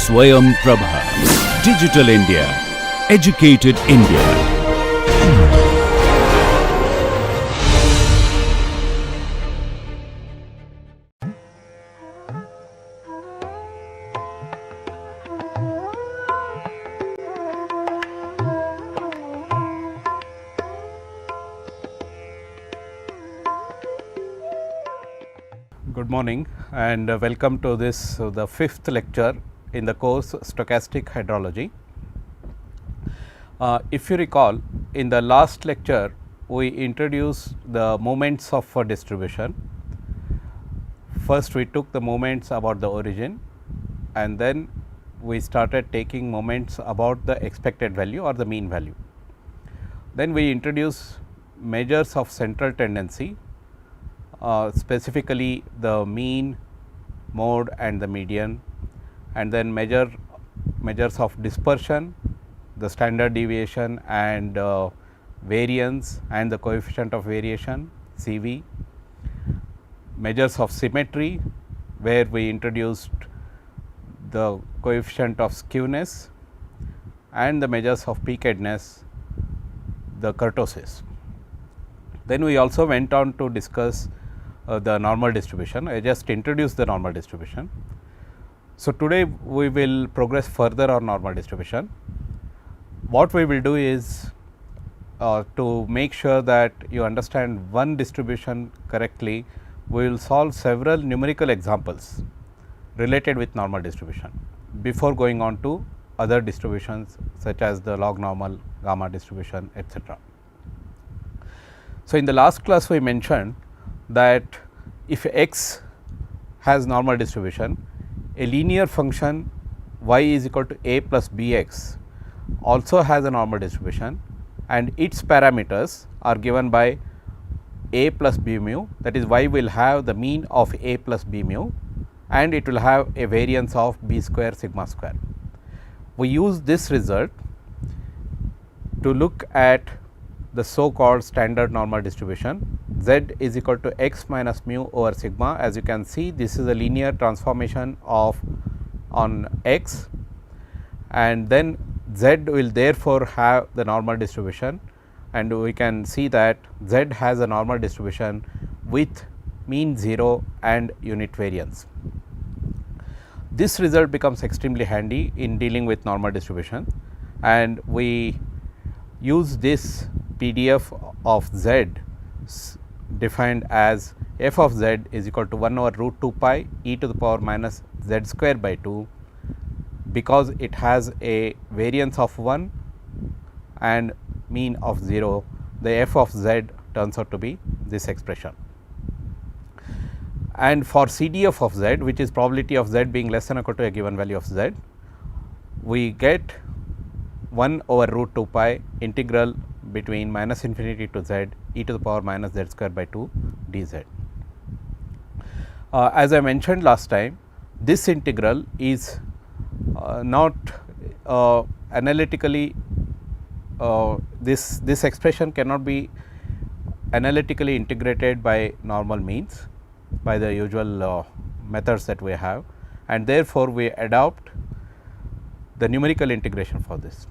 Swayam Prabha. Digital India. Educated India. Good morning and welcome to this the fifth lecture in the course Stochastic Hydrology. If you recall, in the last lecture we introduced the moments of a distribution. First we took the moments about the origin and then we started taking moments about the expected value or the mean value. Then we introduced measures of central tendency, specifically the mean, mode and the median, and then measures of dispersion, the standard deviation and variance and the coefficient of variation CV, measures of symmetry where we introduced the coefficient of skewness, and the measures of peakedness, the kurtosis. Then we also went on to discuss the normal distribution. I just introduced the normal distribution. So, today we will progress further on normal distribution. What we will do is to make sure that you understand one distribution correctly, we will solve several numerical examples related with normal distribution before going on to other distributions such as the log normal, gamma distribution, etc. So, in the last class we mentioned that if x has normal distribution, a linear function y is equal to a plus bx also has a normal distribution and its parameters are given by a plus b mu, that is y will have the mean of a plus b mu and it will have a variance of b square sigma square. We use this result to look at the so called standard normal distribution. Z is equal to x minus mu over sigma. As you can see, this is a linear transformation of on x, and then Z will therefore have the normal distribution, and we can see that Z has a normal distribution with mean 0 and unit variance. This result becomes extremely handy in dealing with normal distribution, and we use this PDF of Z defined as f of z is equal to 1 over root 2 pi e to the power minus z square by 2, because it has a variance of 1 and mean of 0, the f of z turns out to be this expression. And for CDF of z, which is probability of z being less than or equal to a given value of z, we get 1 over root 2 pi integral between minus infinity to z e to the power minus z square by 2 dz. As I mentioned last time, this integral is not analytically, this expression cannot be analytically integrated by normal means, by the usual methods that we have, and therefore, we adopt the numerical integration for this.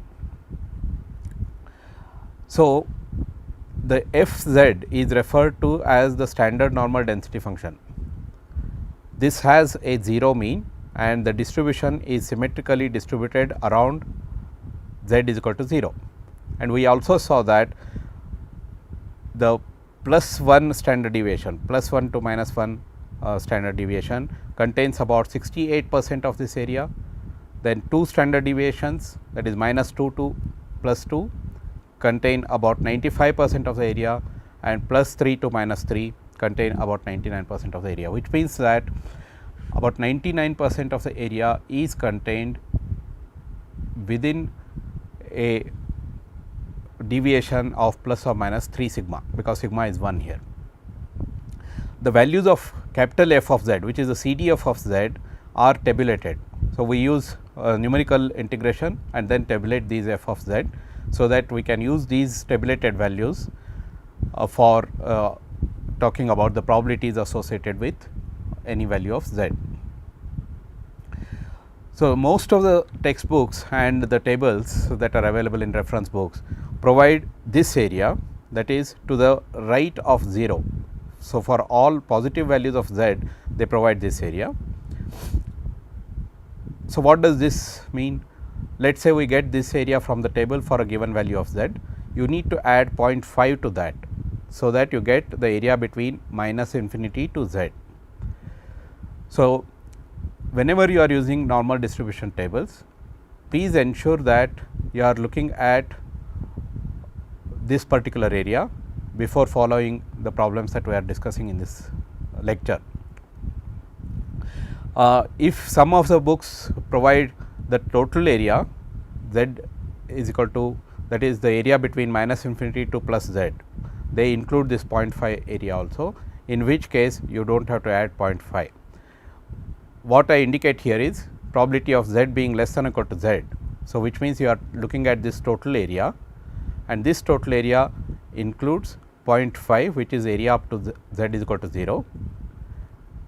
So, the f z is referred to as the standard normal density function. This has a 0 mean and the distribution is symmetrically distributed around z is equal to 0. And we also saw that the plus 1 standard deviation, plus 1 to minus 1 standard deviation contains about 68% of this area, then 2 standard deviations, that is minus 2 to plus 2, contain about 95% of the area, and plus 3 to minus 3 contain about 99% of the area, which means that about 99% of the area is contained within a deviation of plus or minus 3 sigma, because sigma is 1 here. The values of capital F of z, which is the CDF of z, are tabulated. So, we use numerical integration and then tabulate these f of z, so that we can use these tabulated values for talking about the probabilities associated with any value of z. So, most of the textbooks and the tables that are available in reference books provide this area, that is to the right of 0. So, for all positive values of z, they provide this area. So, what does this mean? Let us say we get this area from the table for a given value of z, you need to add 0.5 to that. So, that you get the area between minus infinity to z. So, whenever you are using normal distribution tables, please ensure that you are looking at this particular area before following the problems that we are discussing in this lecture. If some of the books provide the total area z is equal to, that is the area between minus infinity to plus z, they include this 0.5 area also, in which case you do not have to add 0.5. What I indicate here is probability of z being less than or equal to z. So, which means you are looking at this total area, and this total area includes 0.5, which is area up to z is equal to 0,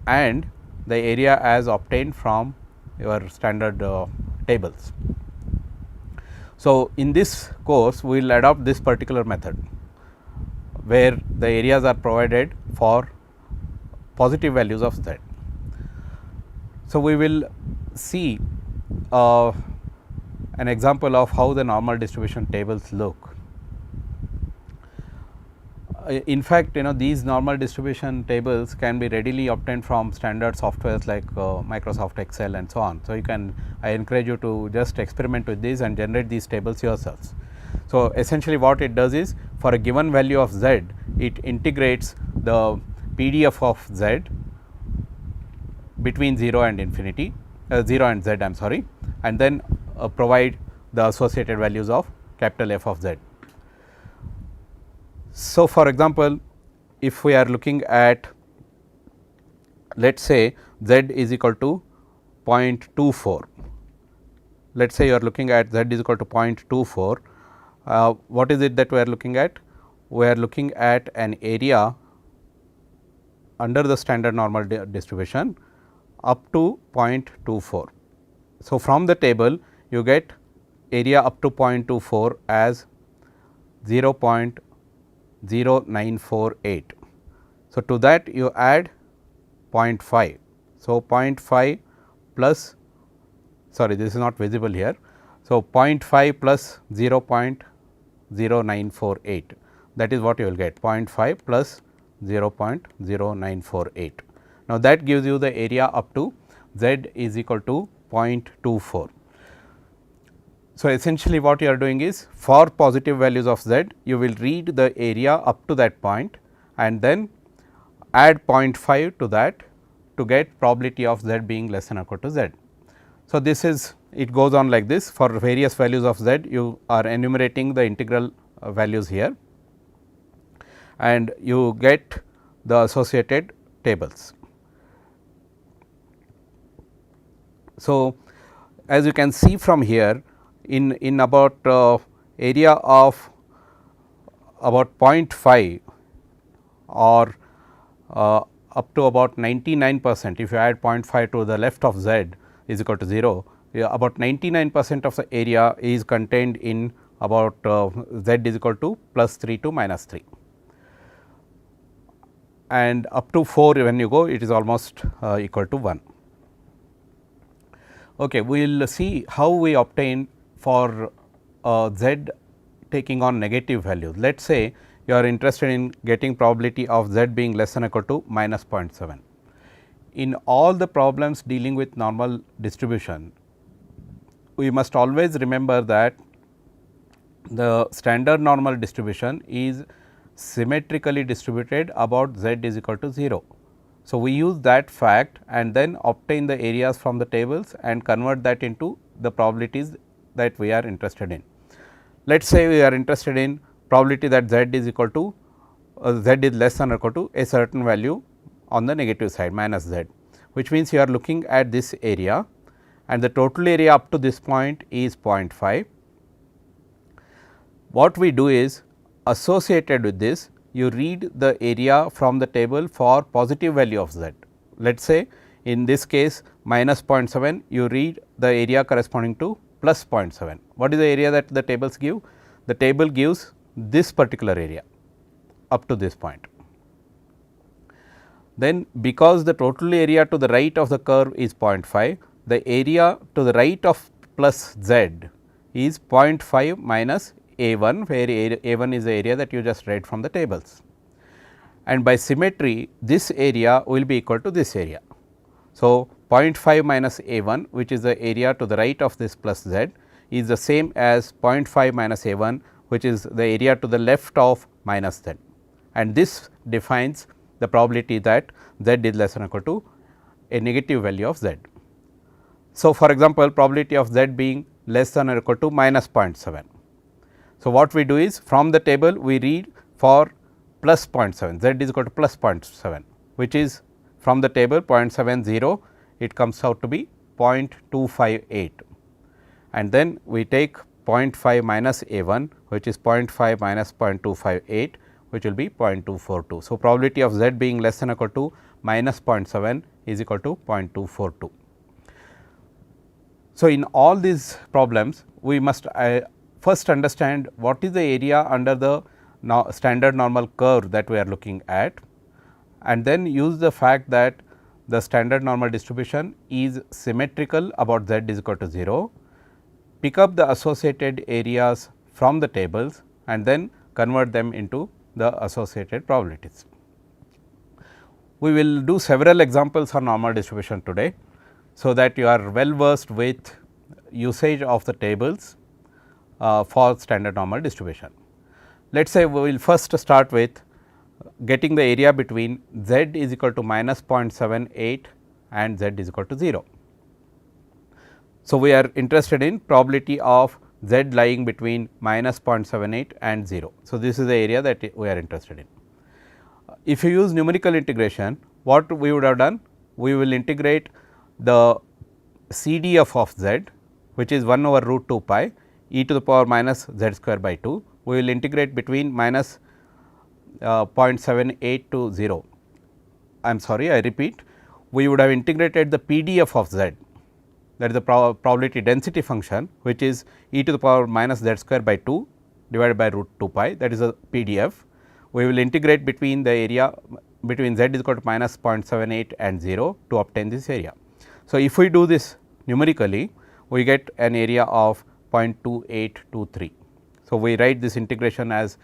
and the area as obtained from your standard tables. So, in this course we will adopt this particular method, where the areas are provided for positive values of z. So, we will see an example of how the normal distribution tables look. In fact, these normal distribution tables can be readily obtained from standard softwares like Microsoft Excel and so on. So, I encourage you to just experiment with these and generate these tables yourselves. So, essentially what it does is, for a given value of z, it integrates the PDF of z between 0 and infinity, 0 and z, I am sorry, and then provide the associated values of capital F of z. So, for example, if we are looking at, let us say z is equal to 0.24, let us say you are looking at z is equal to 0.24, what is it that we are looking at? We are looking at an area under the standard normal distribution up to 0.24. So, from the table you get area up to 0.24 as 0.0948. So, to that you add 0.5. So, 0.5 plus, sorry, this is not visible here. So, 0.5 plus 0.0948, that is what you will get, 0.5 plus 0.0948. Now, that gives you the area up to z is equal to 0.24. So, essentially what you are doing is, for positive values of z, you will read the area up to that point and then add 0.5 to that to get probability of z being less than or equal to z. So, this is, it goes on like this. For various values of z, you are enumerating the integral values here and you get the associated tables. So, as you can see from here, in about area of about 0.5 or up to about 99%, if you add 0.5 to the left of z is equal to 0, about 99% of the area is contained in about z is equal to plus 3 to minus 3, and up to 4 when you go, it is almost equal to 1. Okay, we will see how we obtain for z taking on negative values. Let us say you are interested in getting probability of z being less than or equal to minus 0.7. In all the problems dealing with normal distribution, we must always remember that the standard normal distribution is symmetrically distributed about z is equal to 0. So, we use that fact and then obtain the areas from the tables and convert that into the probabilities that we are interested in. Let us say we are interested in probability that z is equal to z is less than or equal to a certain value on the negative side, minus z, which means you are looking at this area and the total area up to this point is 0.5. What we do is, associated with this, you read the area from the table for positive value of z. Let us say In this case minus 0.7, you read the area corresponding to plus 0.7. What is the area that the tables give? The table gives this particular area up to this point. Then because the total area to the right of the curve is 0.5, the area to the right of plus z is 0.5 minus A1, where A1 is the area that you just read from the tables. And by symmetry, this area will be equal to this area. So, 0.5 minus A1, which is the area to the right of this plus z, is the same as 0.5 minus A1, which is the area to the left of minus z, and this defines the probability that z is less than or equal to a negative value of z. So, for example, probability of z being less than or equal to minus 0.7. So, what we do is from the table we read for plus 0.7, z is equal to plus 0.7, which is from the table 0.70, it comes out to be 0.258, and then we take 0.5 minus A1, which is 0.5 minus 0.258, which will be 0.242. So, probability of z being less than or equal to minus 0.7 is equal to 0.242. So, in all these problems we must first understand what is the area under the standard normal curve that we are looking at, and then use the fact that the standard normal distribution is symmetrical about z is equal to 0, pick up the associated areas from the tables and then convert them into the associated probabilities. We will do several examples on normal distribution today, so that you are well versed with usage of the tables for standard normal distribution. Let us say we will first start with getting the area between z is equal to minus 0.78 and z is equal to 0. So, we are interested in probability of z lying between minus 0.78 and 0. So, this is the area that we are interested in. If you use numerical integration, what we would have done? We will integrate the CDF of z, which is 1 over root 2 pi e to the power minus z square by 2. We will integrate between minus 0.78 to 0. I am sorry, I repeat, we would have integrated the PDF of z, that is the probability density function, which is e to the power minus z square by 2 divided by root 2 pi, that is a PDF. We will integrate between the area between z is equal to minus 0.78 and 0 to obtain this area. So, if we do this numerically, we get an area of 0.2823. So, we write this integration as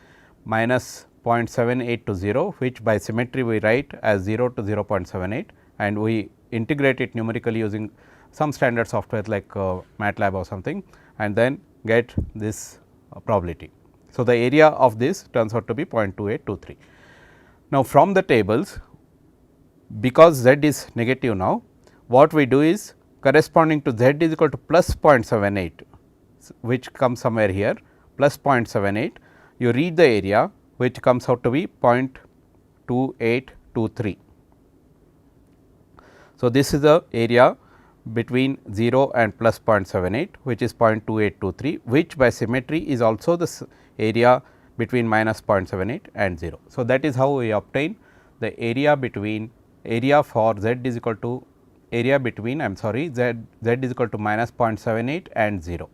minus 0.78 to 0, which by symmetry we write as 0 to 0.78, and we integrate it numerically using some standard software like MATLAB or something, and then get this probability. So, the area of this turns out to be 0.2823. Now, from the tables, because z is negative now, what we do is corresponding to z is equal to plus 0.78, which comes somewhere here, plus 0.78, you read the area, which comes out to be 0.2823. So, this is the area between 0 and plus 0.78, which is 0.2823, which by symmetry is also the area between minus 0.78 and 0. So, that is how we obtain the area between area for z is equal to area between I am sorry z is equal to minus 0.78 and 0.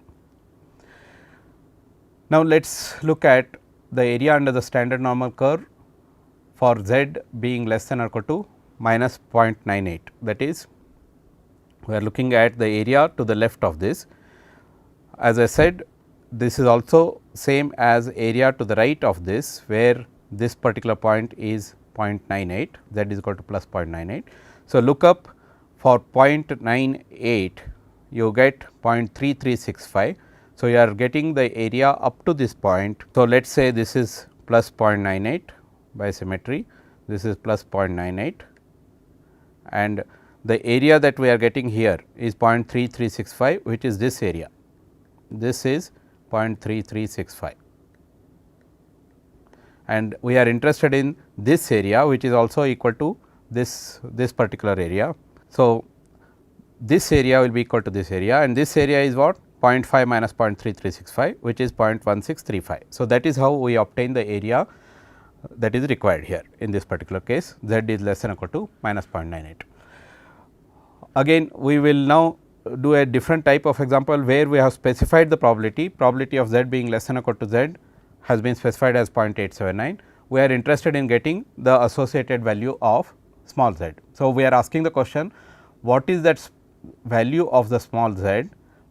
Now, let us look at the area under the standard normal curve for z being less than or equal to minus 0.98, that is we are looking at the area to the left of this. As I said, this is also same as area to the right of this, where this particular point is 0.98, z is equal to plus 0.98. So, look up for 0.98, you get 0.3365. So, you are getting the area up to this point. So, let us say this is plus 0.98 by symmetry, this is plus 0.98, and the area that we are getting here is 0.3365, which is this area, this is 0.3365, and we are interested in this area, which is also equal to this particular area. So, this area will be equal to this area, and this area is what? 0.5 minus 0.3365, which is 0.1635. So, that is how we obtain the area that is required here in this particular case, z is less than or equal to minus 0.98. Again we will now do a different type of example, where we have specified the probability of z being less than or equal to z has been specified as 0.879. We are interested in getting the associated value of small z. So, we are asking the question, what is that value of the small z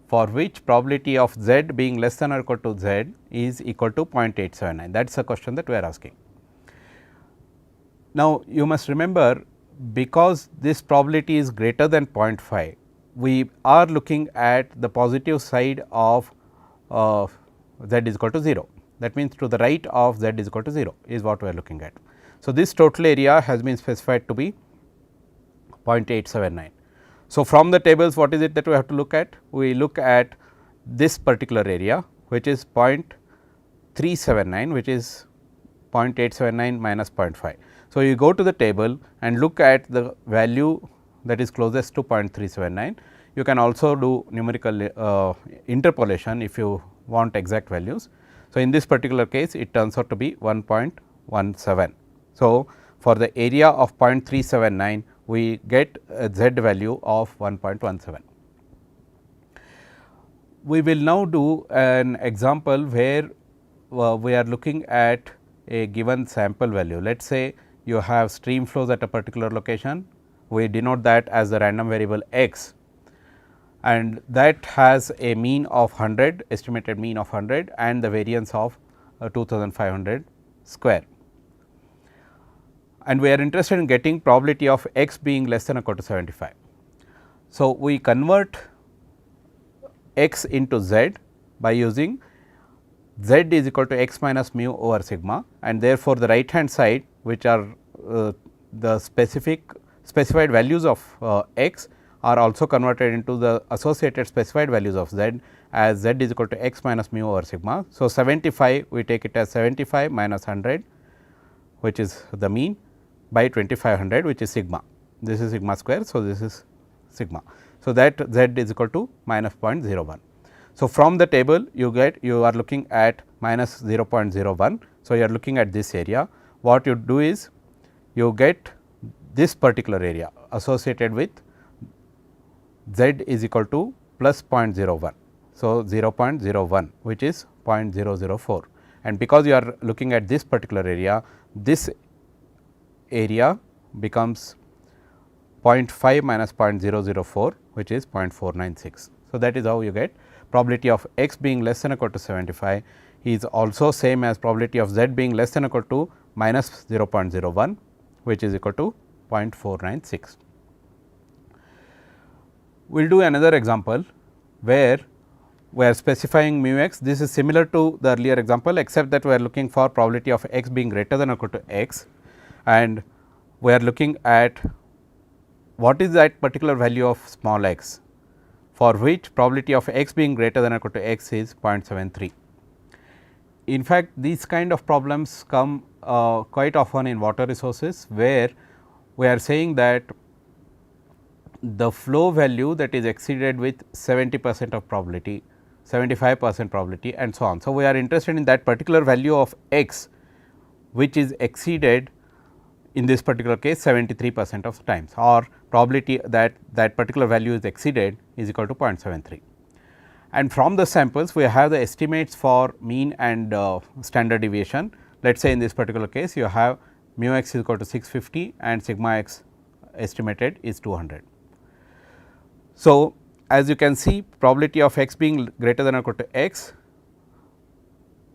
for which probability of z being less than or equal to z is equal to 0.879. That is the question that we are asking. Now, you must remember, because this probability is greater than 0.5, we are looking at the positive side of z is equal to 0. That means, to the right of z is equal to 0 is what we are looking at. So, this total area has been specified to be 0.879. So, from the tables, what is it that we have to look at? We look at this particular area, which is 0.379, which is 0.879 minus 0.5. So, you go to the table and look at the value that is closest to 0.379. You can also do numerical interpolation if you want exact values. So, in this particular case, it turns out to be 1.17. So, for the area of 0.379, we get a z value of 1.17. We will now do an example where we are looking at a given sample value. Let us say you have stream flows at a particular location, we denote that as the random variable x, and that has a mean of 100, estimated mean of 100 and the variance of 2500 square. And we are interested in getting probability of x being less than or equal to 75. So, we convert x into z by using z is equal to x minus mu over sigma, and therefore, the right hand side, which are the specified values of x, are also converted into the associated specified values of z as z is equal to x minus mu over sigma. So, 75 we take it as 75 minus 100, which is the mean, by 2500, which is sigma. This is sigma square. So, this is sigma. So, that z is equal to minus 0.01. So, from the table you are looking at minus 0.01. So, you are looking at this area. What you do is you get this particular area associated with z is equal to plus 0.01. So, 0.01, which is 0.004, and because you are looking at this particular area, this area becomes 0.5 minus 0.004, which is 0.496. So, that is how you get probability of x being less than or equal to 75 is also same as probability of z being less than or equal to minus 0.01, which is equal to 0.496. We will do another example where we are specifying mu x. This is similar to the earlier example, except that we are looking for probability of x being greater than or equal to x, and we are looking at what is that particular value of small x for which probability of x being greater than or equal to x is 0.73. In fact, these kind of problems come quite often in water resources, where we are saying that the flow value that is exceeded with 70% of probability, 75% probability, and so on. So, we are interested in that particular value of x which is exceeded in this particular case 73% of the times, or probability that that particular value is exceeded is equal to 0.73. And from the samples we have the estimates for mean and standard deviation. Let us say in this particular case you have mu x is equal to 650 and sigma x estimated is 200. So, as you can see, probability of x being greater than or equal to x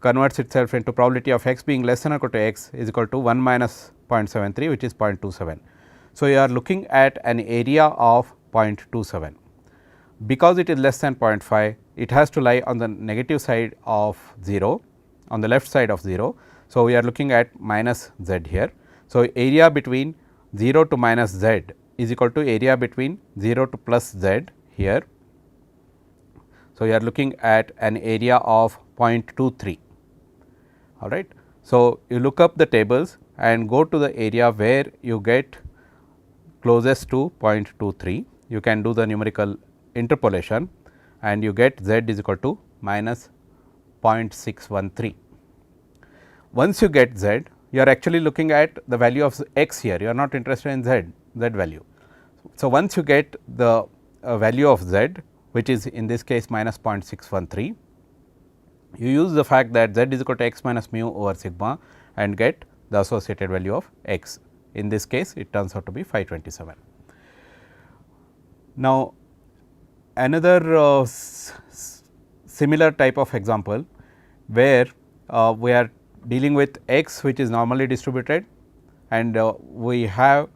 converts itself into probability of x being less than or equal to x is equal to 1 minus 0.73, which is 0.27. So, you are looking at an area of 0.27. Because it is less than 0.5, it has to lie on the negative side of 0, on the left side of 0. So, we are looking at minus z here. So, area between 0 to minus z is equal to area between 0 to plus z here. So, you are looking at an area of 0.23, all right. So, you look up the tables and go to the area where you get closest to 0.23. You can do the numerical interpolation and you get z is equal to minus 0.613. Once you get z, you are actually looking at the value of x here, you are not interested in z value. So, once you get the value of z, which is in this case minus 0.613, you use the fact that z is equal to x minus mu over sigma and get the associated value of x. In this case, it turns out to be 527. Now, another similar type of example, where we are dealing with x which is normally distributed, and we have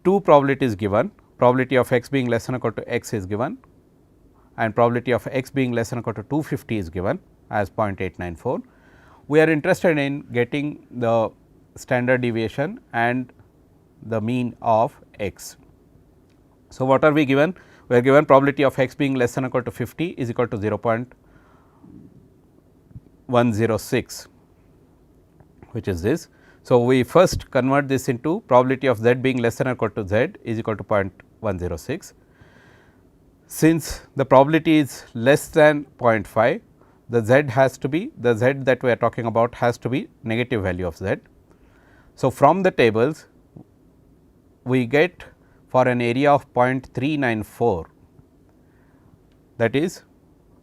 two probabilities given, probability of x being less than or equal to x is given and probability of x being less than or equal to 250 is given as 0.894. We are interested in getting the standard deviation and the mean of x. So, what are we given? We are given probability of x being less than or equal to 50 is equal to 0.106, which is this. So, we first convert this into probability of z being less than or equal to z is equal to 0.106. Since the probability is less than 0.5, the z has to be, the z that we are talking about has to be negative value of z. So, from the tables we get for an area of 0.394, that is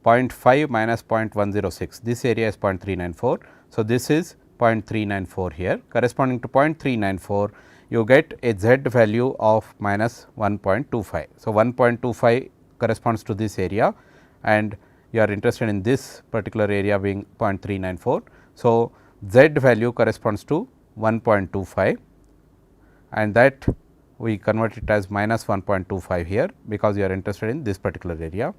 0.5 minus 0.106, this area is 0.394. So, this is 0.394 here, corresponding to 0.394 you get a z value of minus 1.25. So, 1.25 corresponds to this area and you are interested in this particular area being 0.394. So, z value corresponds to 1.25 and that we convert it as minus 1.25 here, because you are interested in this particular area.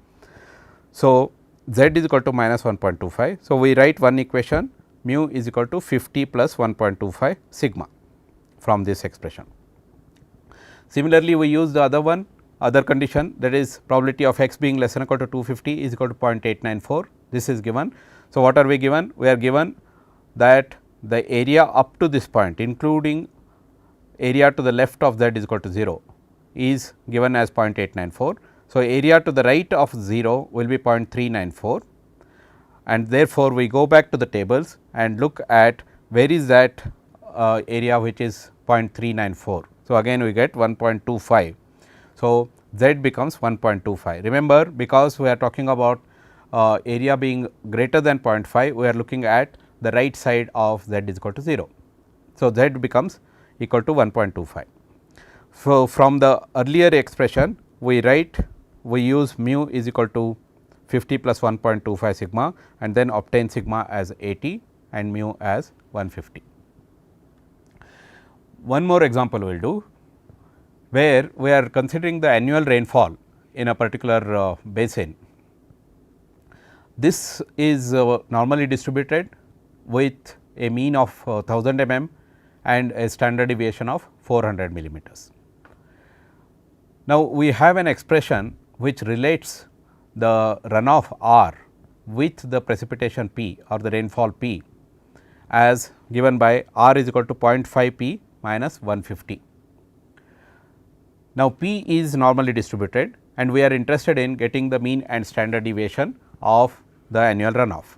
So, z is equal to minus 1.25. So, we write one equation, mu is equal to 50 plus 1.25 sigma from this expression. Similarly, we use the other condition, that is probability of x being less than or equal to 250 is equal to 0.894, this is given. So, what are we given? We are given that the area up to this point, including area to the left of z is equal to 0, is given as 0.894. So, area to the right of 0 will be 0.394 and therefore, we go back to the tables and look at where is that area which is 0.394. So, again we get 1.25. So, z becomes 1.25. Remember, because we are talking about area being greater than 0.5, we are looking at the right side of z is equal to 0. So, z becomes equal to 1.25. So, from the earlier expression we use mu is equal to 50 plus 1.25 sigma and then obtain sigma as 80 and mu as 150. One more example we will do, where we are considering the annual rainfall in a particular basin. This is normally distributed with a mean of 1000 mm and a standard deviation of 400 millimeters. Now, we have an expression which relates the runoff R with the precipitation P or the rainfall P as given by R is equal to 0.5 P minus 150. Now, P is normally distributed and we are interested in getting the mean and standard deviation of the annual runoff.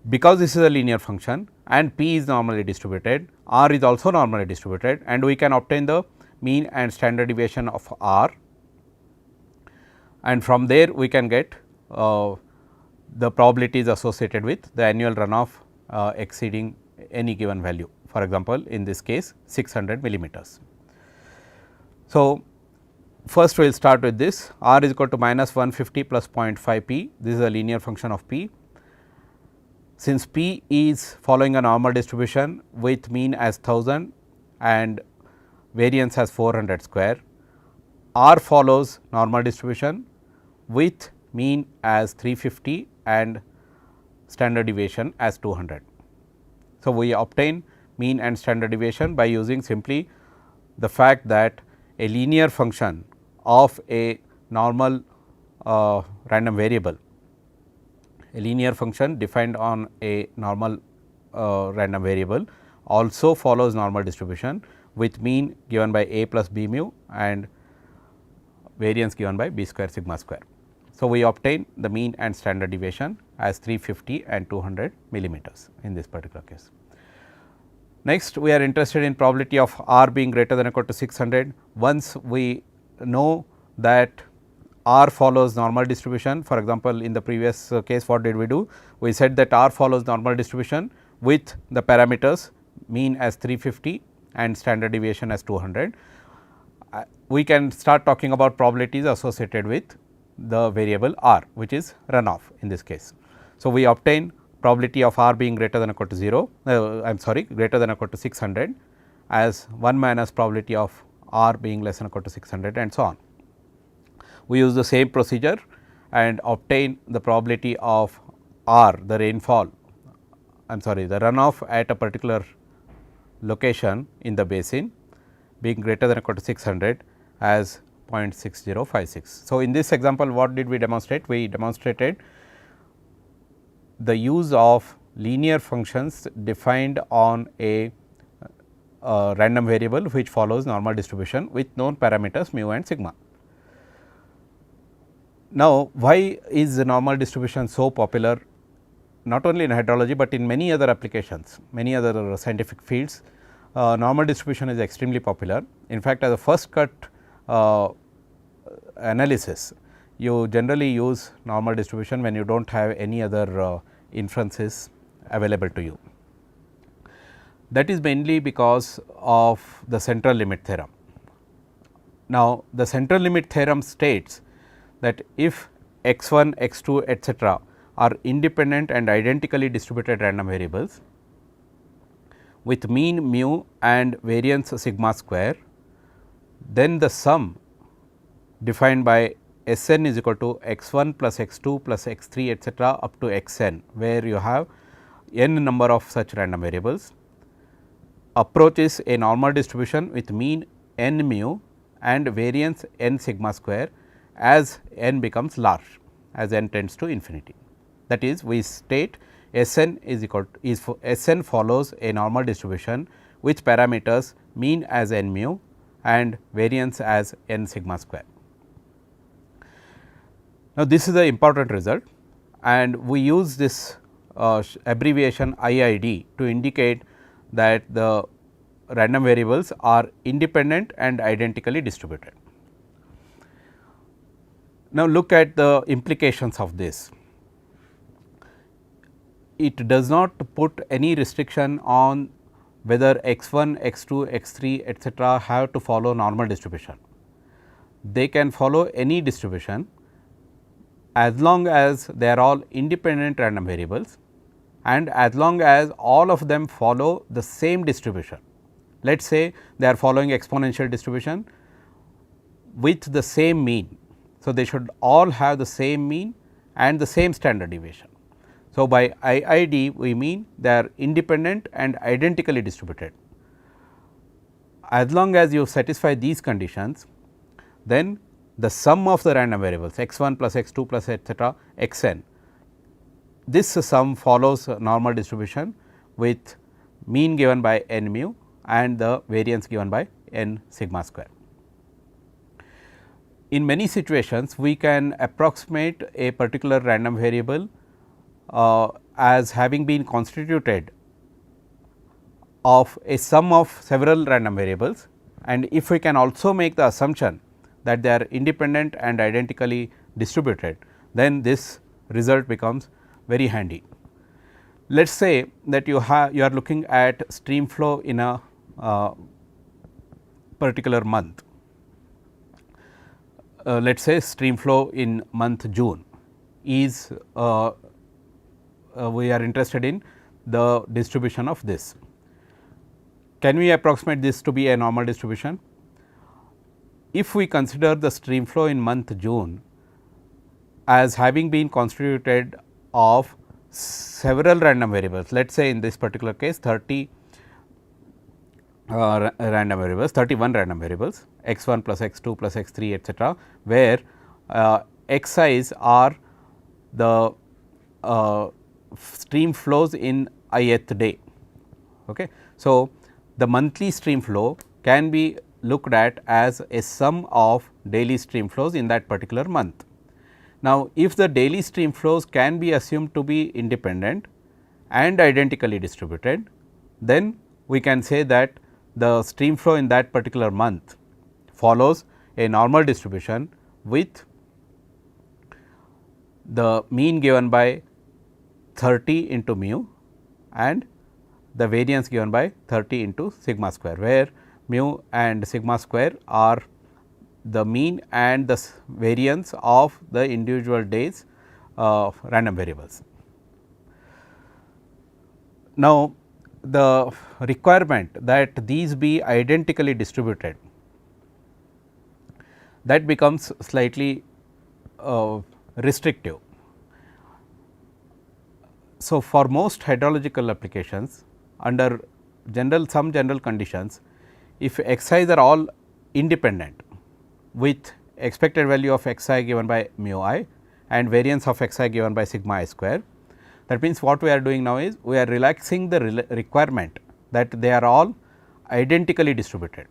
Because this is a linear function and P is normally distributed, R is also normally distributed and we can obtain the mean and standard deviation of R, and from there we can get the probabilities associated with the annual runoff exceeding any given value, for example, in this case 600 millimeters. So, first we will start with this, R is equal to minus 150 plus 0.5 P, this is a linear function of P. Since P is following a normal distribution with mean as 1000 and variance as 400 square, R follows normal distribution with mean as 350 and standard deviation as 200. So, we obtain mean and standard deviation by using simply the fact that a linear function of a normal random variable, a linear function defined on a normal random variable also follows normal distribution with mean given by a plus b mu and variance given by b square sigma square. So, we obtain the mean and standard deviation as 350 and 200 millimeters in this particular case. Next, we are interested in probability of R being greater than or equal to 600. Once we know that R follows normal distribution, for example, in the previous case what did we do? We said that R follows normal distribution with the parameters mean as 350 and standard deviation as 200. We can start talking about probabilities associated with the variable R, which is runoff in this case. So, we obtain probability of R being greater than or equal to 0, I am sorry, greater than or equal to 600 as 1 minus probability of R being less than or equal to 600 and so on. We use the same procedure and obtain the probability of R, the rainfall, I am sorry, the runoff at a particular location in the basin being greater than or equal to 600 as 0.6056. So, in this example what did we demonstrate? We demonstrated the use of linear functions defined on a random variable which follows normal distribution with known parameters mu and sigma. Now, why is the normal distribution so popular not only in hydrology, but in many other applications, many other scientific fields? Normal distribution is extremely popular. In fact, as a first cut analysis, you generally use normal distribution when you do not have any other inferences available to you. That is mainly because of the central limit theorem. Now, the central limit theorem states that if x 1, x 2 etcetera are independent and identically distributed random variables with mean mu and variance sigma square, then the sum defined by S n is equal to x 1 plus x 2 plus x 3 etcetera up to x n, where you have n number of such random variables, approaches a normal distribution with mean n mu and variance n sigma square as n becomes large, as n tends to infinity. That is, we state S n is equal to S n follows a normal distribution with parameters mean as n mu and variance as n sigma square. Now, this is the important result and we use this abbreviation IID to indicate that the random variables are independent and identically distributed. Now, look at the implications of this. It does not put any restriction on whether x 1, x 2, x 3 etcetera have to follow normal distribution. They can follow any distribution as long as they are all independent random variables and as long as all of them follow the same distribution. Let us say they are following exponential distribution with the same mean. So, they should all have the same mean and the same standard deviation. So, by IID we mean they are independent and identically distributed. As long as you satisfy these conditions, then the sum of the random variables x 1 plus x 2 plus etcetera x n, this sum follows normal distribution with mean given by n mu and the variance given by n sigma square. In many situations, we can approximate a particular random variable as having been constituted of a sum of several random variables, and if we can also make the assumption that they are independent and identically distributed, then this result becomes very handy. Let us say that you are looking at stream flow in a particular month. Let us say stream flow in month June is we are interested in the distribution of this. Can we approximate this to be a normal distribution? If we consider the stream flow in month June as having been constituted of several random variables, let us say in this particular case 30 random variables, 31 random variables x 1 plus x 2 plus x 3 etcetera, where x i's are the stream flows in ith day. Okay. So, the monthly stream flow can be looked at as a sum of daily stream flows in that particular month. Now, if the daily stream flows can be assumed to be independent and identically distributed, then we can say that the stream flow in that particular month follows a normal distribution with the mean given by 30 into mu and the variance given by 30 into sigma square, where mu and sigma square are the mean and the variance of the individual days random variables. Now, the requirement that these be identically distributed, that becomes slightly restrictive. So, for most hydrological applications under some general conditions, if xi's are all independent with expected value of xi given by mu I and variance of xi given by sigma I square, that means what we are doing now is we are relaxing the requirement that they are all identically distributed.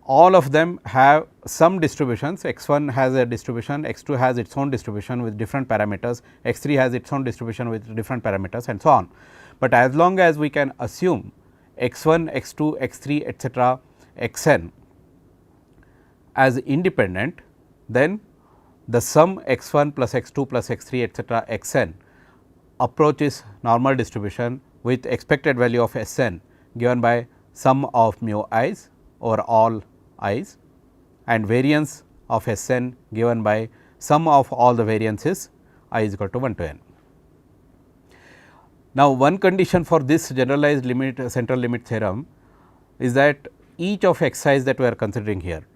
All of them have some distributions, x1 has a distribution, x2 has its own distribution with different parameters, x3 has its own distribution with different parameters and so on. But as long as we can assume x1, x2, x3 etcetera xn as independent, then the sum x1 plus x2 plus x3 etcetera xn approaches normal distribution with expected value of Sn given by sum of mu i's over all i's and variance of Sn given by sum of all the variances I is equal to 1 to n. Now, one condition for this generalized central limit theorem is that each of xi's that we are considering here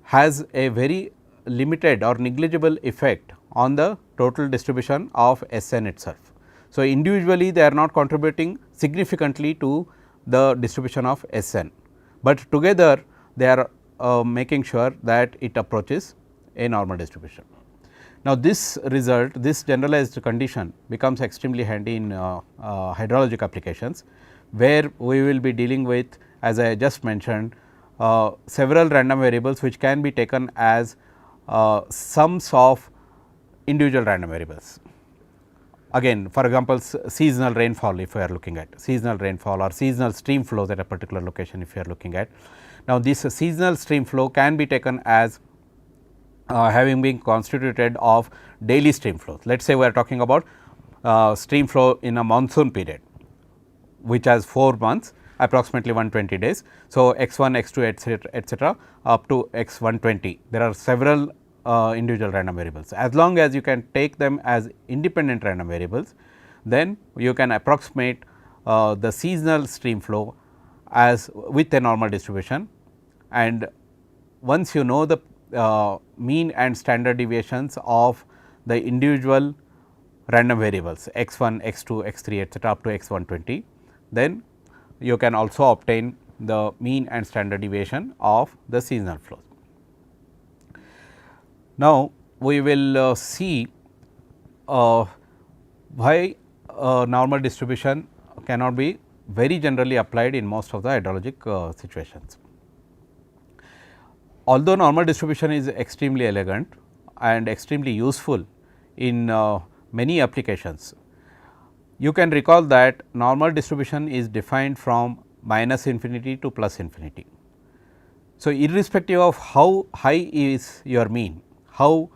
has a very limited or negligible effect on the total distribution of Sn itself. So, individually they are not contributing significantly to the distribution of Sn, but together they are making sure that it approaches a normal distribution. Now, this result, this generalized condition becomes extremely handy in hydrologic applications, where we will be dealing with, as I just mentioned, several random variables which can be taken as sums of individual random variables. Again, for example, seasonal rainfall, if we are looking at seasonal rainfall or seasonal stream flows at a particular location, if we are looking at. Now, this seasonal stream flow can be taken as having been constituted of daily stream flows. Let us say we are talking about stream flow in a monsoon period, which has 4 months, approximately 120 days. So, x1, x2 etcetera up to x120, there are several individual random variables. As long as you can take them as independent random variables, then you can approximate the seasonal stream flow as with a normal distribution, and once you know the mean and standard deviations of the individual random variables x1, x2, x3 etcetera up to x120, then you can also obtain the mean and standard deviation of the seasonal flows. Now, we will see why normal distribution cannot be very generally applied in most of the hydrologic situations. Although normal distribution is extremely elegant and extremely useful in many applications, you can recall that normal distribution is defined from minus infinity to plus infinity. So, irrespective of how high is your mean, how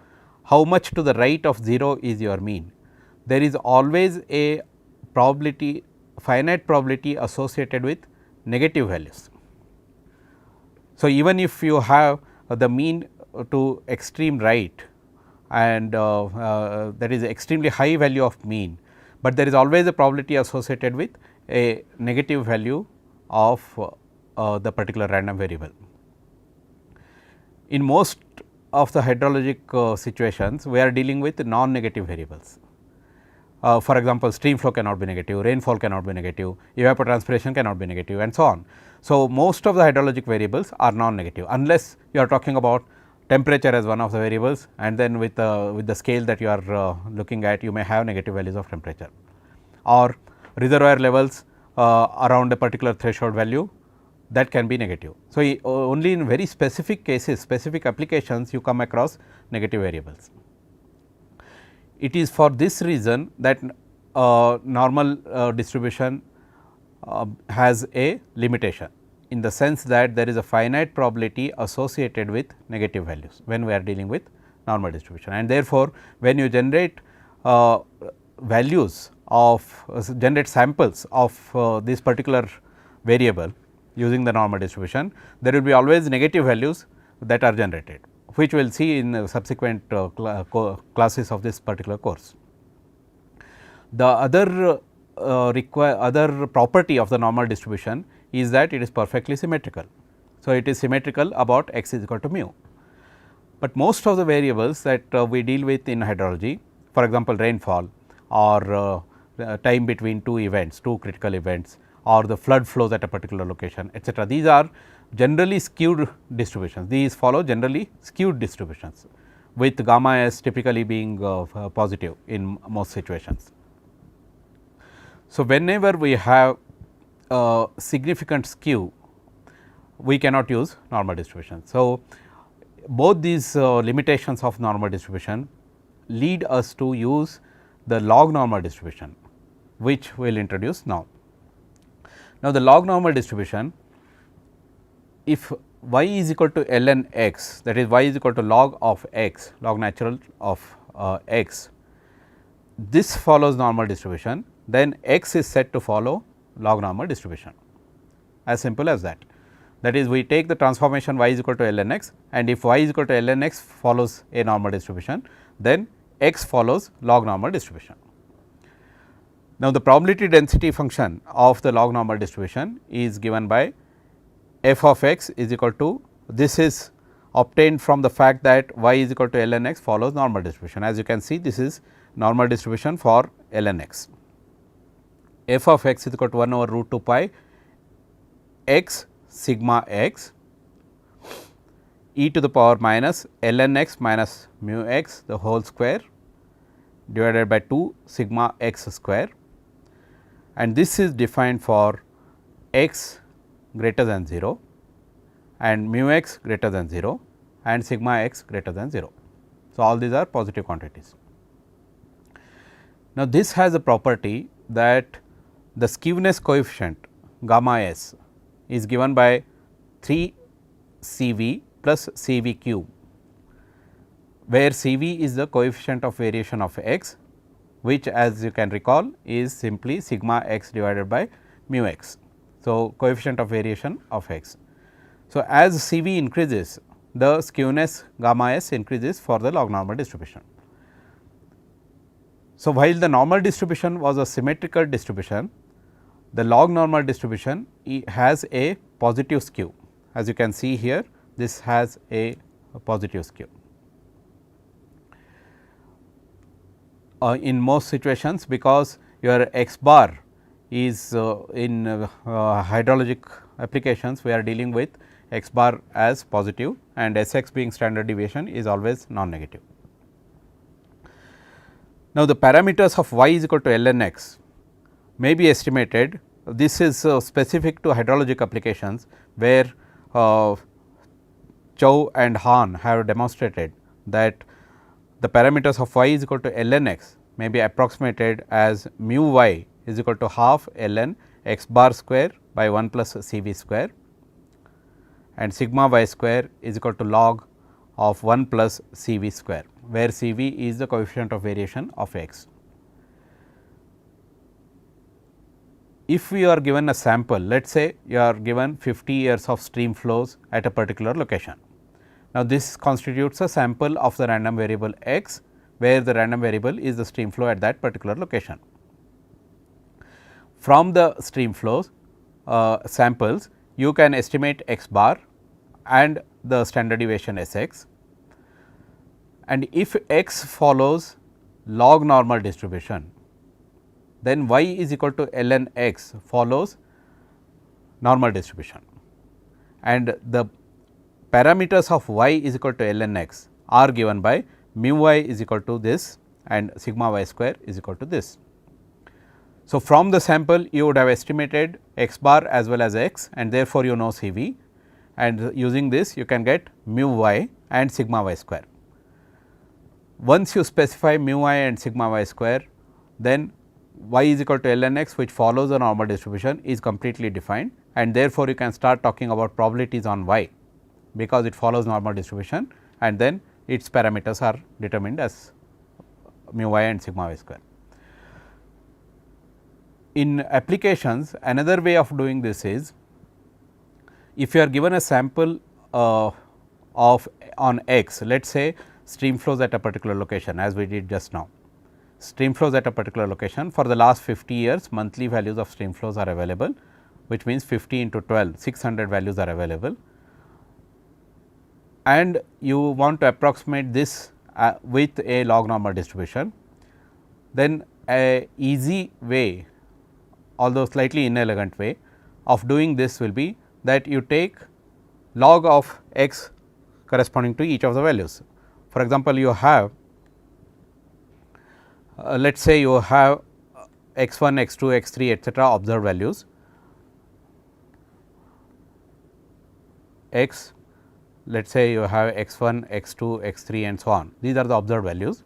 much to the right of 0 is your mean, there is always a probability, finite probability associated with negative values. So, even if you have the mean to extreme right and that is extremely high value of mean, but there is always a probability associated with a negative value of the particular random variable. In most of the hydrologic situations, we are dealing with non-negative variables. For example, stream flow cannot be negative, rainfall cannot be negative, evapotranspiration cannot be negative and so on. So, most of the hydrologic variables are non-negative, unless you are talking about temperature as one of the variables, and then with the scale that you are looking at, you may have negative values of temperature, or reservoir levels around a particular threshold value, that can be negative. So, only in very specific cases, specific applications, you come across negative variables. It is for this reason that normal distribution has a limitation, in the sense that there is a finite probability associated with negative values when we are dealing with normal distribution. And therefore, when you generate values of generate samples of this particular variable using the normal distribution, there will be always negative values that are generated, which we will see in subsequent classes of this particular course. The other other property of the normal distribution is that it is perfectly symmetrical. So, it is symmetrical about x is equal to mu, but most of the variables that we deal with in hydrology, for example, rainfall or time between two events, two critical events, or the flood flows at a particular location, etcetera. These are generally skewed distributions. These follow generally skewed distributions, with gamma s typically being positive in most situations. So, whenever we have significant skew, we cannot use normal distribution. So, both these limitations of normal distribution lead us to use the log normal distribution, which we will introduce now. Now, the log normal distribution, if y is equal to ln x, that is y is equal to log of x, log natural of x, this follows normal distribution, then x is said to follow log normal distribution, as simple as that. That is, we take the transformation y is equal to ln x, and if y is equal to ln x follows a normal distribution, then x follows log normal distribution. Now, the probability density function of the log normal distribution is given by f of x is equal to, this is obtained from the fact that y is equal to ln x follows normal distribution. As you can see, this is normal distribution for ln x. F of x is equal to 1 over root 2 pi x sigma x e to the power minus ln x minus mu x the whole square divided by 2 sigma x square, and this is defined for x greater than 0 and mu x greater than 0 and sigma x greater than 0. So, all these are positive quantities. Now, this has a property that the skewness coefficient gamma s is given by 3 C v plus C v cube, where C v is the coefficient of variation of x, which as you can recall is simply sigma x divided by mu x. So, coefficient of variation of x. So, as C v increases, the skewness gamma s increases for the log normal distribution. So, while the normal distribution was a symmetrical distribution, the log normal distribution has a positive skew. As you can see here, this has a positive skew. In most situations, because your x bar is in hydrologic applications, we are dealing with x bar as positive and S x being standard deviation is always non-negative. Now, the parameters of y is equal to ln x may be estimated. This is specific to hydrologic applications, where Chow and Hahn have demonstrated that the parameters of y is equal to ln x may be approximated as mu y is equal to half ln x bar square by 1 plus C v square, and sigma y square is equal to log of 1 plus C v square, where C v is the coefficient of variation of x. If we are given a sample, let us say you are given 50 years of stream flows at a particular location. Now, this constitutes a sample of the random variable x, where the random variable is the stream flow at that particular location. From the stream flows samples, you can estimate x bar and the standard deviation S x, and if x follows log normal distribution, then y is equal to ln x follows normal distribution, and the parameters of y is equal to ln x are given by mu y is equal to this and sigma y square is equal to this. So, from the sample you would have estimated x bar as well as x, and therefore, you know C v, and using this you can get mu y and sigma y square. Once you specify mu y and sigma y square, then y is equal to ln x, which follows the normal distribution, is completely defined, and therefore, you can start talking about probabilities on y, because it follows normal distribution, and then its parameters are determined as mu y and sigma y square. In applications, another way of doing this is, if you are given a sample of on x, let us say stream flows at a particular location, as we did just now. Stream flows at a particular location, for the last 50 years monthly values of stream flows are available, which means 50 into 12, 600 values are available, and you want to approximate this with a log normal distribution. Then a easy way, although slightly inelegant way of doing this will be that you take log of x corresponding to each of the values. For example, you have let us say you have x 1, x 2, x 3 etcetera observed values, x, let us say you have x 1, x 2, x 3 and so on, these are the observed values.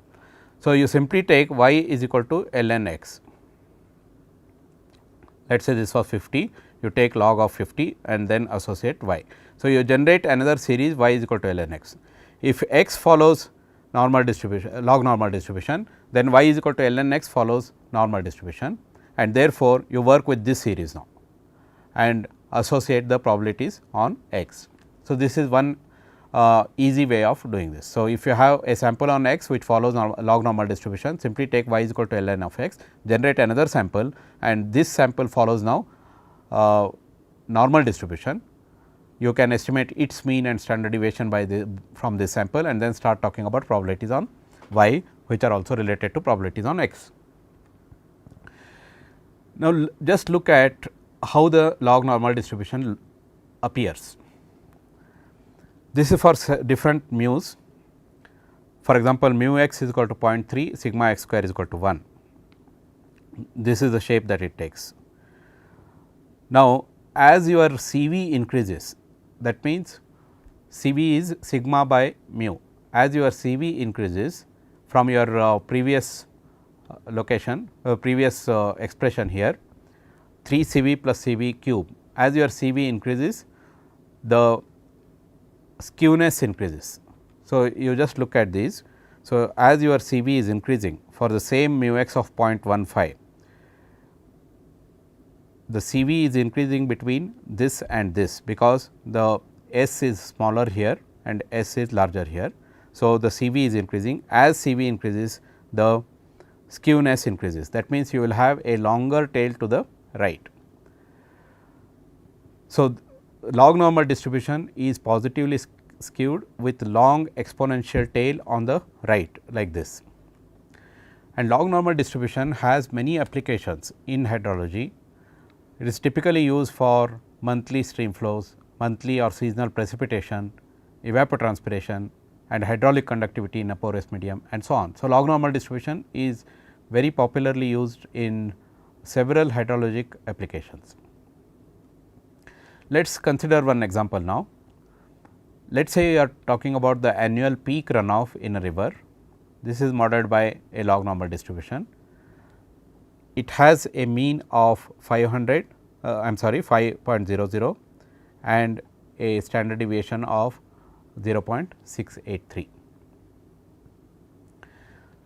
So, you simply take y is equal to ln x, let us say this was 50, you take log of 50 and then associate y. So, you generate another series y is equal to ln x. If x follows normal distribution, log normal distribution, then y is equal to ln x follows normal distribution, and therefore, you work with this series now and associate the probabilities on x. So, this is one easy way of doing this. So, if you have a sample on x which follows log normal distribution, simply take y is equal to ln of x, generate another sample, and this sample follows now normal distribution. You can estimate its mean and standard deviation by from this sample, and then start talking about probabilities on y, which are also related to probabilities on x. Now, just look at how the log normal distribution appears. This is for different mu's. For example, mu x is equal to 0.3, sigma x square is equal to 1. This is the shape that it takes. Now, as your CV increases, that means CV is sigma by mu. As your CV increases from your previous location, previous expression here, 3 CV plus CV cube. As your CV increases, the skewness increases. So, you just look at these. So, as your CV is increasing for the same mu x of 0.15, the CV is increasing between this and this, because the S is smaller here and S is larger here. So, the CV is increasing. As CV increases, the skewness increases. That means, you will have a longer tail to the right. So, log normal distribution is positively skewed with long exponential tail on the right, like this. And log normal distribution has many applications in hydrology. It is typically used for monthly stream flows, monthly or seasonal precipitation, evapotranspiration, and hydraulic conductivity in a porous medium, and so on. So, log normal distribution is very popularly used in several hydrologic applications. Let us consider one example now. Let us say you are talking about the annual peak runoff in a river. This is modeled by a log normal distribution. It has a mean of 500, I am sorry 5.00 and a standard deviation of 0.683.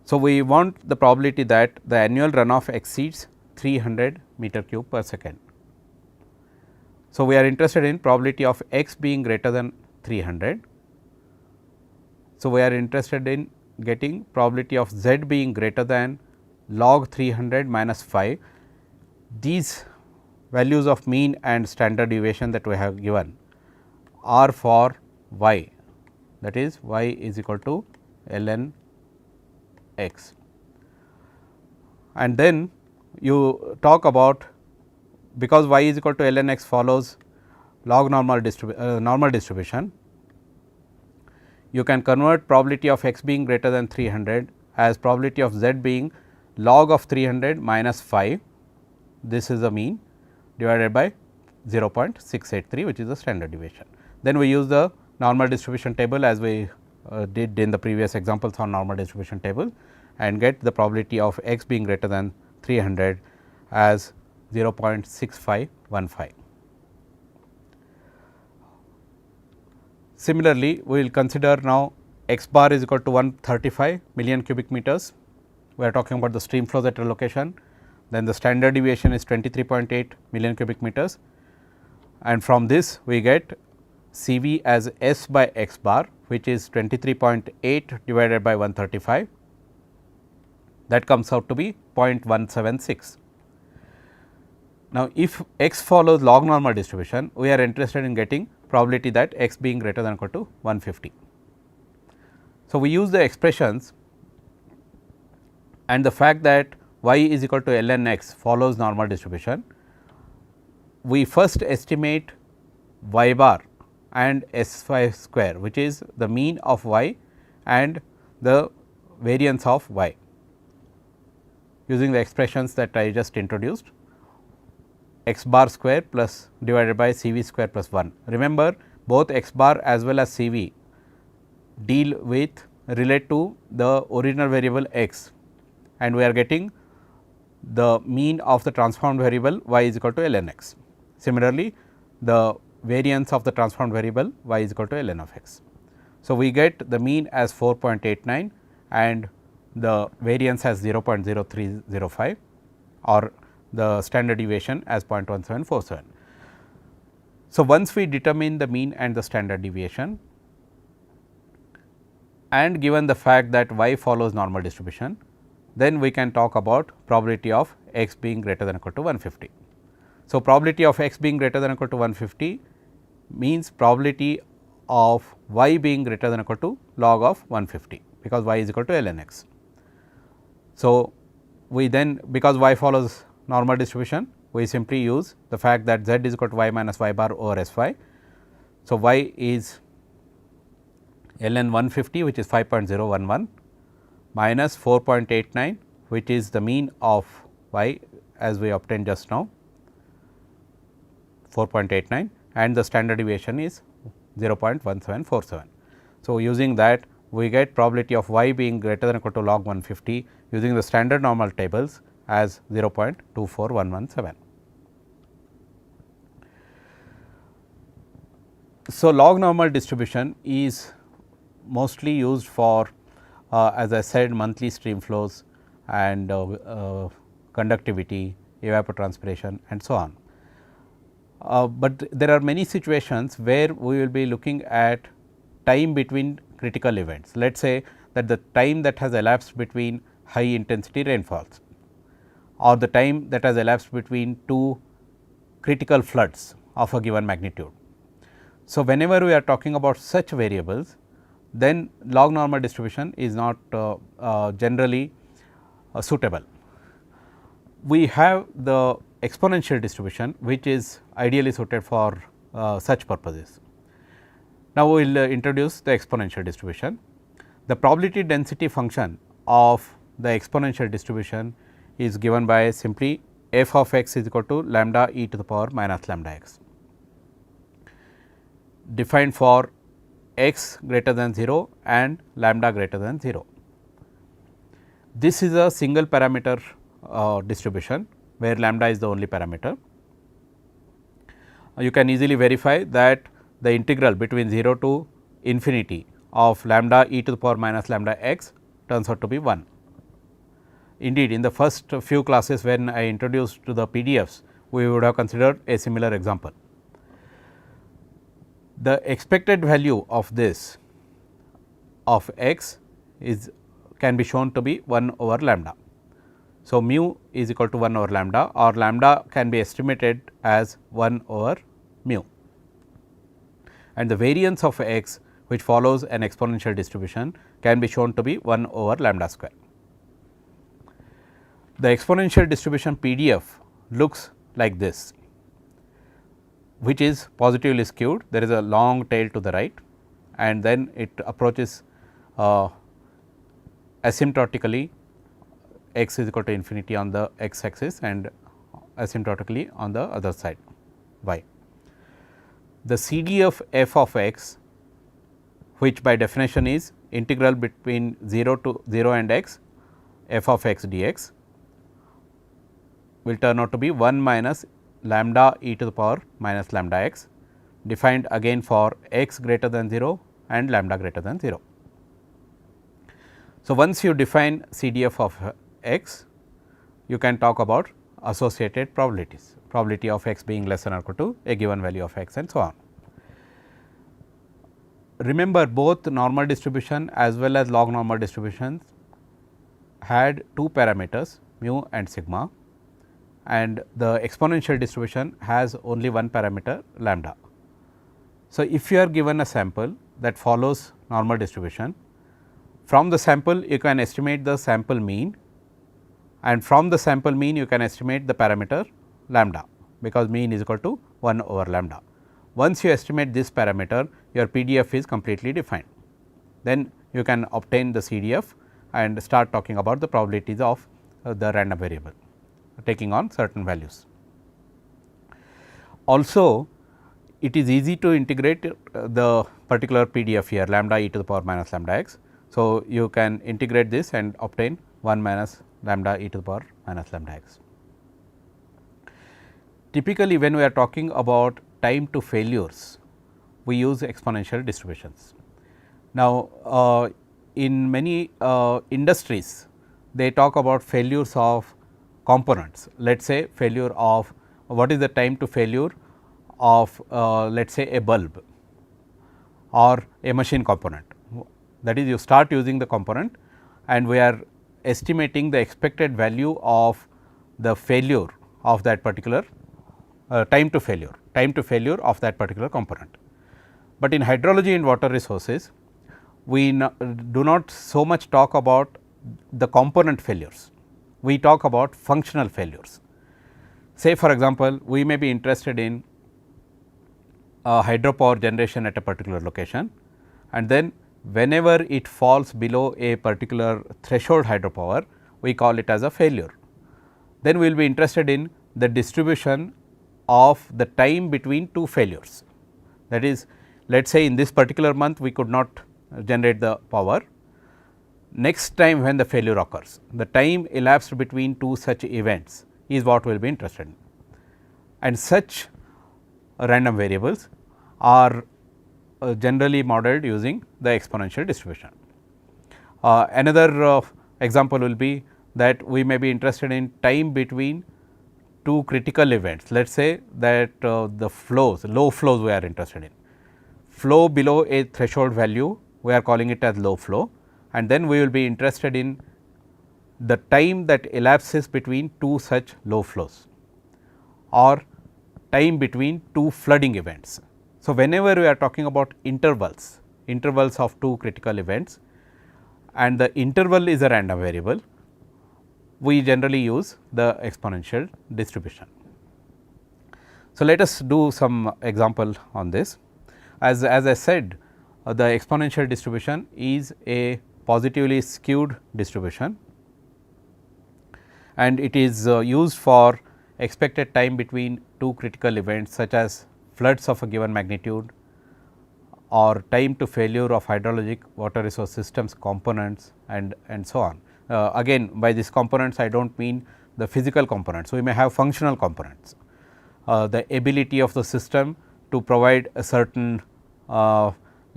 So, we want the probability that the annual runoff exceeds 300 meter cube per second. So, we are interested in probability of x being greater than 300. So, we are interested in getting probability of z being greater than log 300 minus 5. These values of mean and standard deviation that we have given are for y, that is y is equal to ln x. And then you talk about, because y is equal to ln x follows log normal distribution, you can convert probability of x being greater than 300 as probability of z being log of 300 minus 5, this is the mean, divided by 0.683, which is the standard deviation. Then we use the normal distribution table as we did in the previous examples on normal distribution table, and get the probability of x being greater than 300 as 0.6515. Similarly, we will consider now x bar is equal to 135 million cubic meters. We are talking about the stream flows at a location. Then the standard deviation is 23.8 million cubic meters, and from this we get C V as S by x bar, which is 23.8 divided by 135, that comes out to be 0.176. Now, if x follows log normal distribution, we are interested in getting probability that x being greater than or equal to 150. So, we use the expressions and the fact that y is equal to ln x follows normal distribution. We first estimate y bar and S5 square, which is the mean of y and the variance of y, using the expressions that I just introduced, x bar square plus divided by C V square plus 1. Remember, both x bar as well as C V deal with relate to the original variable x, and we are getting the mean of the transformed variable y is equal to ln x. Similarly, the variance of the transformed variable y is equal to ln of x. So, we get the mean as 4.89 and the variance as 0.0305 or the standard deviation as 0.1747. So, once we determine the mean and the standard deviation, and given the fact that y follows normal distribution, then we can talk about probability of x being greater than or equal to 150. So, probability of x being greater than or equal to 150 means probability of y being greater than or equal to log of 150, because y is equal to ln x. So, we then, because y follows normal distribution, we simply use the fact that z is equal to y minus y bar over s y. So, y is ln 150, which is 5.011 minus 4.89, which is the mean of y as we obtained just now, 4.89, and the standard deviation is 0.1747. So, using that we get probability of y being greater than or equal to log 150 using the standard normal tables as 0.24117. So, log normal distribution is mostly used for as I said, monthly stream flows and conductivity, evapotranspiration and so on. But there are many situations where we will be looking at time between critical events. Let us say that the time that has elapsed between high intensity rainfalls, or the time that has elapsed between two critical floods of a given magnitude. So, whenever we are talking about such variables, then log normal distribution is not generally suitable. We have the exponential distribution, which is ideally suited for such purposes. Now, we will introduce the exponential distribution. The probability density function of the exponential distribution is given by simply f of x is equal to lambda e to the power minus lambda x, defined for x greater than 0 and lambda greater than 0. This is a single parameter distribution where lambda is the only parameter. You can easily verify that the integral between 0 to infinity of lambda e to the power minus lambda x turns out to be 1. Indeed, in the first few classes when I introduced to the PDFs, we would have considered a similar example. The expected value of this of x is can be shown to be 1 over lambda. So, mu is equal to 1 over lambda, or lambda can be estimated as 1 over mu, and the variance of x which follows an exponential distribution can be shown to be 1 over lambda square. The exponential distribution PDF looks like this, which is positively skewed. There is a long tail to the right, and then it approaches asymptotically, x is equal to infinity on the x axis and asymptotically on the other side y. The CD of f of x, which by definition is integral between 0 to 0 and x f of x dx, will turn out to be 1 minus lambda e to the power minus lambda x, defined again for x greater than 0 and lambda greater than 0. So, once you define CDF of x, you can talk about associated probabilities, probability of x being less than or equal to a given value of x and so on. Remember, both normal distribution as well as log normal distributions had two parameters mu and sigma, and the exponential distribution has only one parameter lambda. So, if you are given a sample that follows normal distribution, from the sample you can estimate the sample mean, and from the sample mean you can estimate the parameter lambda, because mean is equal to 1 over lambda. Once you estimate this parameter, your PDF is completely defined. Then you can obtain the CDF and start talking about the probabilities of the random variable taking on certain values. Also, it is easy to integrate the particular PDF here, lambda e to the power minus lambda x. So, you can integrate this and obtain 1 minus lambda e to the power minus lambda x. Typically, when we are talking about time to failures, we use exponential distributions. Now, in many industries, they talk about failures of components. Let us say failure of, what is the time to failure of let us say a bulb or a machine component. That is, you start using the component and we are estimating the expected value of the failure of that particular time to failure of that particular component. But in hydrology and water resources, we do not so much talk about the component failures, we talk about functional failures. Say for example, we may be interested in hydropower generation at a particular location, and then whenever it falls below a particular threshold hydropower, we call it as a failure. Then we will be interested in the distribution of the time between two failures. That is, let us say in this particular month we could not generate the power. Next time when the failure occurs, the time elapsed between two such events is what we will be interested in, and such random variables are generally modeled using the exponential distribution. Another example will be that we may be interested in time between two critical events. Let us say that the flows, low flows we are interested in, flow below a threshold value, we are calling it as low flow, and then we will be interested in the time that elapses between two such low flows or time between two flooding events. So, whenever we are talking about intervals of two critical events and the interval is a random variable, we generally use the exponential distribution. So, let us do some example on this. As I said, the exponential distribution is a positively skewed distribution, and it is used for expected time between two critical events such as floods of a given magnitude or time to failure of hydrologic water resource systems components and so on. Again, by these components I do not mean the physical components, we may have functional components, the ability of the system to provide a certain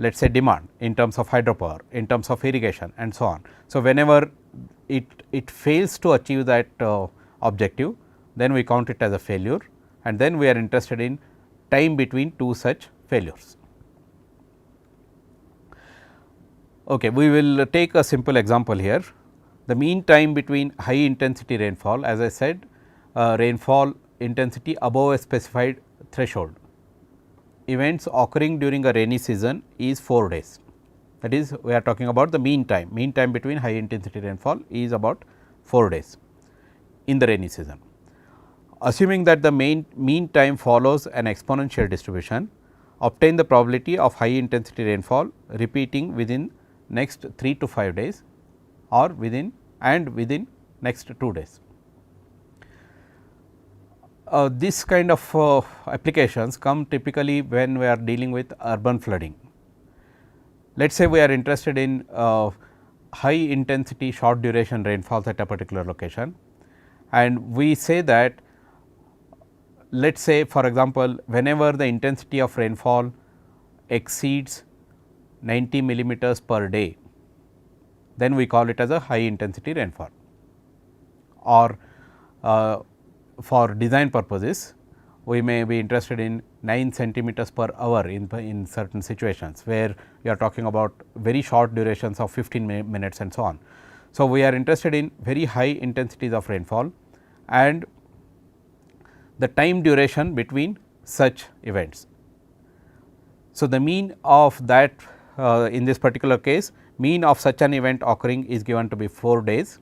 let us say demand in terms of hydropower, in terms of irrigation and so on. So, whenever it fails to achieve that objective, then we count it as a failure, and then we are interested in time between two such failures. Okay, we will take a simple example here. The mean time between high intensity rainfall, as I said, rainfall intensity above a specified threshold, events occurring during a rainy season is 4 days. That is, we are talking about the mean time between high intensity rainfall is about 4 days in the rainy season. Assuming that the mean time follows an exponential distribution, obtain the probability of high intensity rainfall repeating within next 3 to 5 days or within next 2 days. This kind of applications come typically when we are dealing with urban flooding. Let us say we are interested in high intensity short duration rainfalls at a particular location, and we say that, let us say for example, whenever the intensity of rainfall exceeds 90 millimeters per day, then we call it as a high intensity rainfall. Or for design purposes, we may be interested in 9 centimeters per hour in certain situations, where we are talking about very short durations of 15 minutes and so on. So, we are interested in very high intensities of rainfall and the time duration between such events. So, the mean of that in this particular case, mean of such an event occurring is given to be 4 days,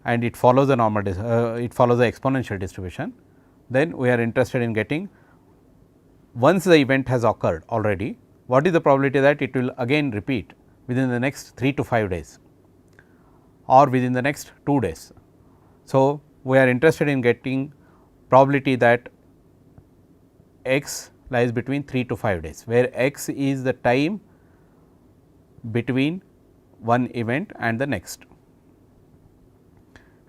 and it follows the normal it follows the exponential distribution. Then we are interested in getting, once the event has occurred already, what is the probability that it will again repeat within the next 3 to 5 days or within the next 2 days. So, we are interested in getting probability that x lies between 3 to 5 days, where x is the time between one event and the next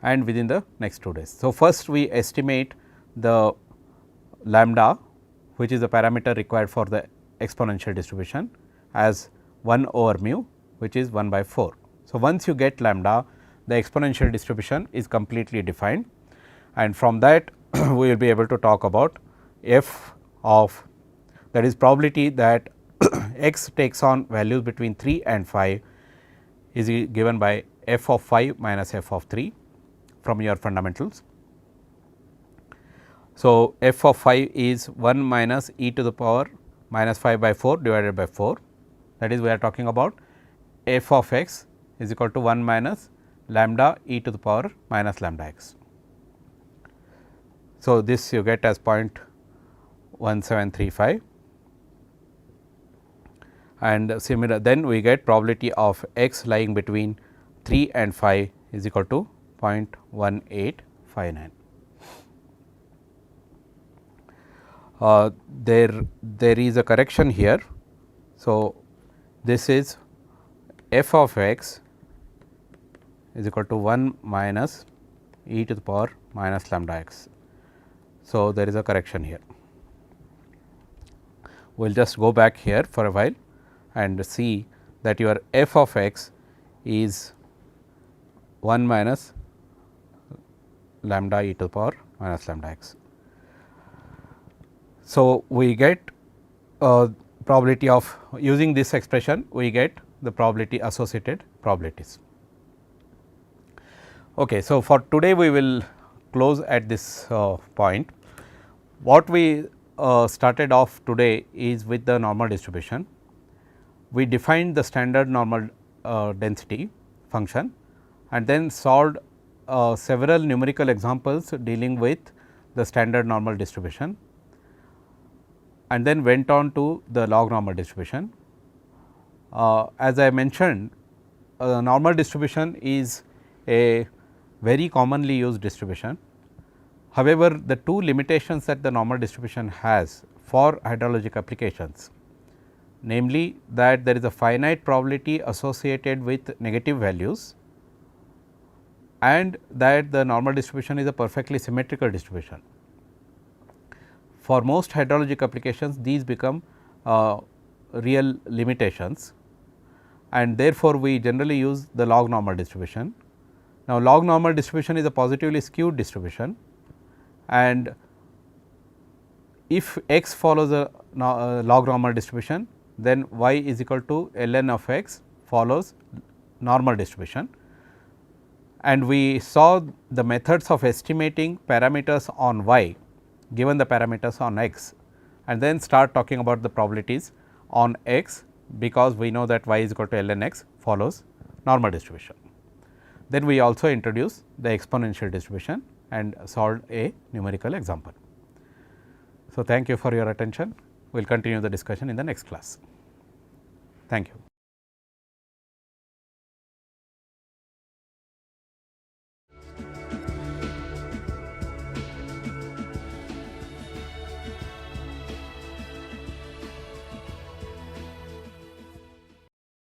and within the next 2 days. So, first we estimate the lambda, which is the parameter required for the exponential distribution, as 1 over mu, which is 1 by 4. So, once you get lambda, the exponential distribution is completely defined, and from that we will be able to talk about f of, that is probability that x takes on values between 3 and 5 is given by f of 5 minus f of 3 from your fundamentals. So, f of 5 is 1 minus e to the power minus 5 by 4 divided by 4, that is we are talking about f of x is equal to 1 minus lambda e to the power minus lambda x. So, this you get as 0.1735, and similar, then we get probability of x lying between 3 and 5 is equal to 0.1859. There is a correction here. So, this is f of x is equal to 1 minus e to the power minus lambda x. So, there is a correction here. We will just go back here for a while and see that your f of x is 1 minus lambda e to the power minus lambda x. So, we get probability of, using this expression we get the probability, associated probabilities. Okay, so, for today we will close at this point. What we started off today is with the normal distribution. We defined the standard normal density function and then solved several numerical examples dealing with the standard normal distribution, and then went on to the log normal distribution. As I mentioned, normal distribution is a very commonly used distribution. However, the two limitations that the normal distribution has for hydrologic applications, namely that there is a finite probability associated with negative values, and that the normal distribution is a perfectly symmetrical distribution. For most hydrologic applications, these become real limitations, and therefore, we generally use the log normal distribution. Now, log normal distribution is a positively skewed distribution, and if x follows a log normal distribution, then y is equal to ln of x follows normal distribution. And we saw the methods of estimating parameters on y given the parameters on x, and then start talking about the probabilities on x, because we know that y is equal to ln x follows normal distribution. Then we also introduce the exponential distribution and solved a numerical example. So, thank you for your attention. We will continue the discussion in the next class. Thank you.